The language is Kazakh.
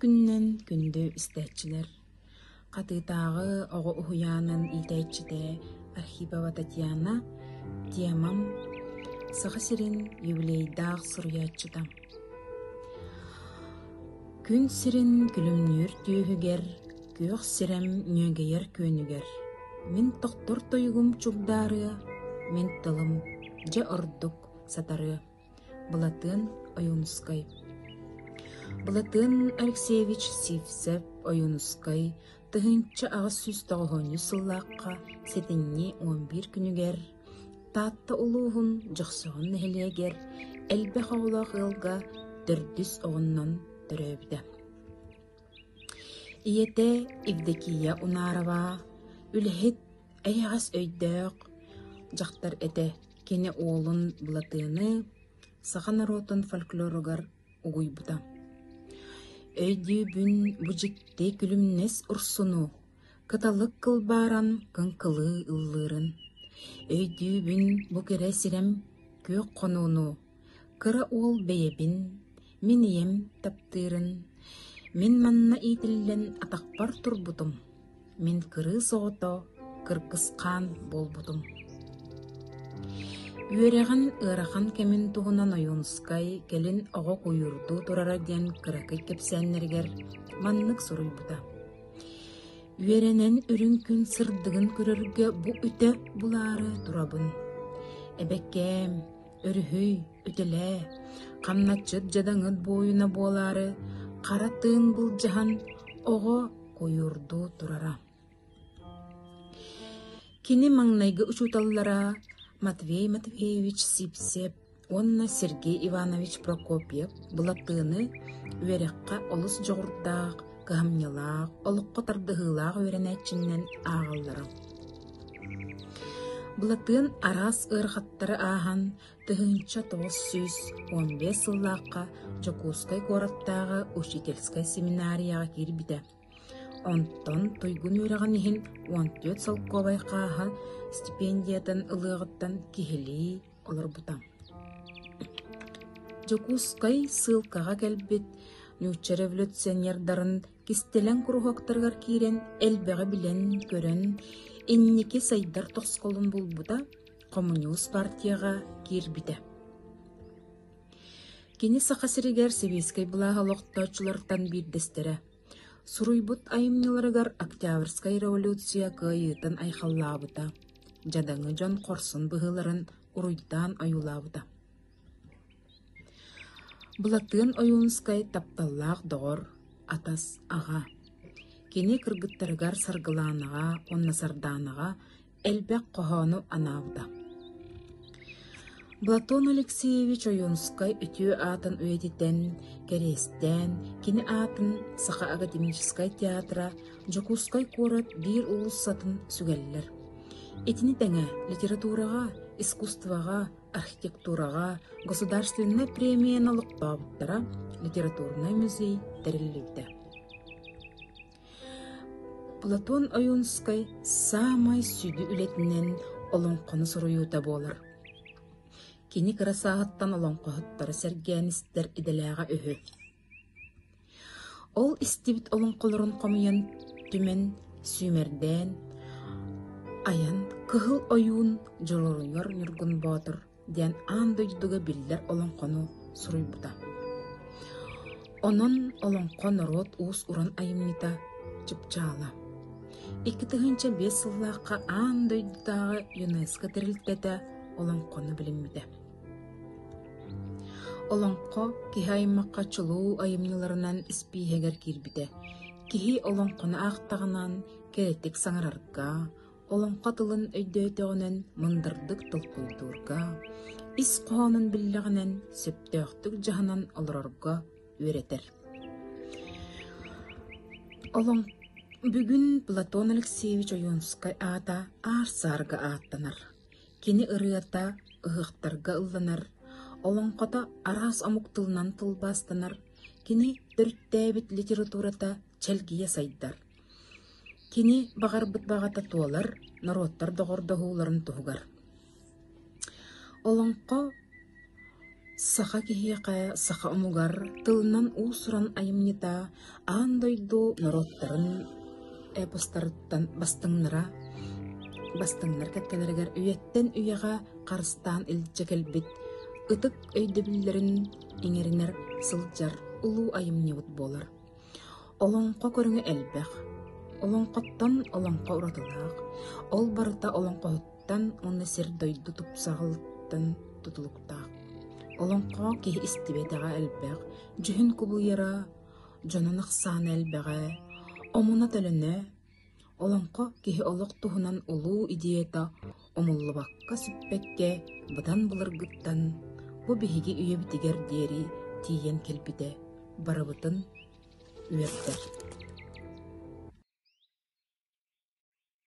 күннен күндө истәчилер. Қатытағы оғы ұхуянын итәчіде Архипова Татьяна темам сағасырын юбилейдақ сұруячыдам. Күн сирин күлімнүр түйігер, көк сирем нөгейер көнігер. Мен тоқтор тойгум чугдары, мен тылым же ордук сатары. Булатын Оюнускай. Булатын Алексеевич Сивсеп Оюнускай тыгынча ағыз сүз тоғыны сыллаққа сетінне 11 күнігер. Татты улуғын жүқсығын нәхілегер, әлбәқ ауылақ ғылға дүрдіс оғыннан түрөбді. Иете Евдокия Унарова үлхет әйғас өйдөк жақтар әті кені оғылын бұлатыны саға наротын фольклорығар ұғый бұда. Өйді бүн бұжікте күлімнес ұрсыну, кыталық қылбаран қыңқылы ұллырын. Өйді бүн бұкере сирем көк қонуну, кыра ол бейебін, мен ем таптырын. Мен манна итілден атақпар тұрбутым, мен кыры соғыто кырқысқан болбутым. Үйереген ырахан кемін туғынан Оюнускай келін оғы қойырду тұрара ден кырақы кепсәннергер маннық сұруй бұда. Үйеренен үрін күн сырдығын көрірге бұ үті бұлары тұрабын. Әбәккем, өріхүй, үтілі, қамнатчыд жадаңыд бойына болары, қараттығын бұл жахан оғы қойырду тұрара. Кені маңнайғы ұшуталлара Матвей Матвеевич Сипсеп, онна Сергей Иванович Прокопьев бұлаттығыны үйерекқа олыс жоғырдақ, кығамнелақ, олыққа тардығылақ үйренәтчіннен ағаллары. Бұлаттығын арас ұрғаттары ағын тұғынча 915 сыллаққа Жокускай гораттағы учительскай семинарияға кербіді. Онтон тойгун үйраған ехін 14 салковай қаға стипендиятын ылығыттан кихили олар бұтам. Жокускай сылқаға кәлбет нюча революционердарын кистелен күріғақтарғар кейрен әлбәғі білен көрін эннеке сайдар тоқсқолын бұл бұта коммунист партияға кербіді. Кені сақасырегер Советскай бұлаға лоқтаучылардан бірдестері. Суруйбут айымныларыгар Октябрьскай революция кайытын айхаллабыта. Жадаңы жон қорсын бұғыларын ұруйдан аюлабыта. Бұлатын Оюнускай тапталлақ доғыр атас аға. Кені кыргыттарыгар саргыланыға, онна сарданыға әлбәк қоғаны анабыта. Платон Алексеевич Оюнускай үтіу атын өйететен, керестен, кені атын Сақа академическай театра, Жокускай корат бір ұлысатын сүгәлілер. Этini тәңе литератураға, искусствоға, архитектураға, государственный премияналық бабыттара литературный музей тәрілілді. Платон Оюнускай самай сүйді үлетінен олонқыны сұруюта болыр. Кені кірасағыттан олонқығыттары сәргеністер иделяға өхі. Ол істебіт олонқылырын қомыян түмен сүймерден, аян кығыл ойуын жолырыңыр нүргін батыр, ден андойдуға білдер олонқыны сұруй бұта. Onun олонқы народ уыз ұран айымнита чыпчала. 2-5 сыллаққа андойдудағы ЮНЕСКО тірілтеді олонқыны білінмеді. Олонқы кихи айымаққа чылу айымныларынан іспейгер кирбіді. Кихи олонқыны ақтағынан кереттік саңырарға, олонқы тылын өйдөтіғінен мұндырдық тұлқыйтурға, іс қоғанын білігінен сөптөқтік жағынан олырарға өретер. Бүгін Платон Алексеевич Оюнускай ата арсарға аттанар. Кені ұрыата ұғықтарға ұлланар. Олонқота арас амуктылынан тылбастанар. Кені дүрттәбіт литературата чәлгия сайдар. Кені бағар бұт бағата туалар, народтар доғырдағуларын тұғығар. Олонқо Саха кихиэхэ саха онугар тылынан уусуран айымньыта аан дойду нороттарын эпостарыттан бастыңнар кэткэлэригэр үйэттэн үйэҕэ харыстаан илдьэ кэлбит ытык өйдөбүллэрин иҥэринэр сылдьар улуу айымньыбыт буолар. Олоңхо көрүҥө элбэх, олоңхоттон олоңхо уратылаах, ол барыта олоңхоһуттан уонна сир дойду тупсаҕылыттан тутулуктаах. Олоңхо киһи истибэтэҕэ элбэх, дьүһүн кубуйара, дьонон ахсаана элбэҕэ, омуна төлөнө, олоңхо киһи олох туһунан улуу идиэта омуллубакка сүппэкке бытан былыргыттан бу биһиги үйэбитигэр диэри тиийэн кэлбитэ барыбытын үөрдэр.